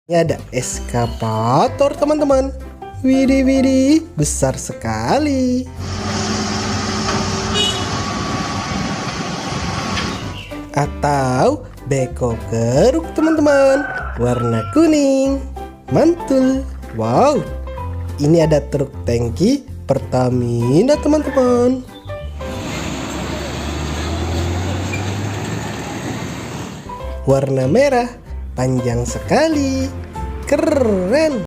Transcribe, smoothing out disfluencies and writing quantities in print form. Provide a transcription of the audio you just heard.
Ini ada eskavator teman-teman. Widih widih, besar sekali. Atau beko keruk teman-teman, warna kuning. Mantul. Wow, ini ada truk tangki Pertamina teman-teman. Warna merah, panjang sekali, keren.